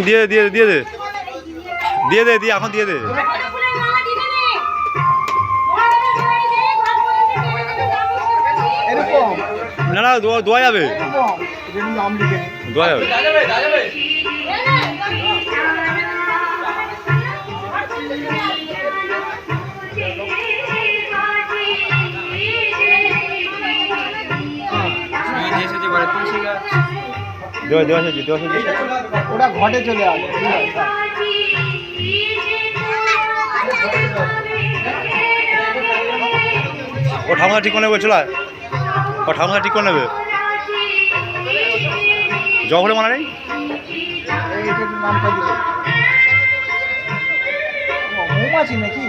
দিয়ে দে দিয়ে দে দিয়ে দে দিয়ে দে দিয়ে এখন দিয়ে দে। না না দোয়া যাবে দোয়া যাবে। ওটা ঘটে চলে আসে। ও ঠাকুমা ঠিক করে নেবে চলে ও ঠাকুমা ঠিক করে নেবে জগরে মানা নেই নামটা দিলে মৌমাছি নাকি?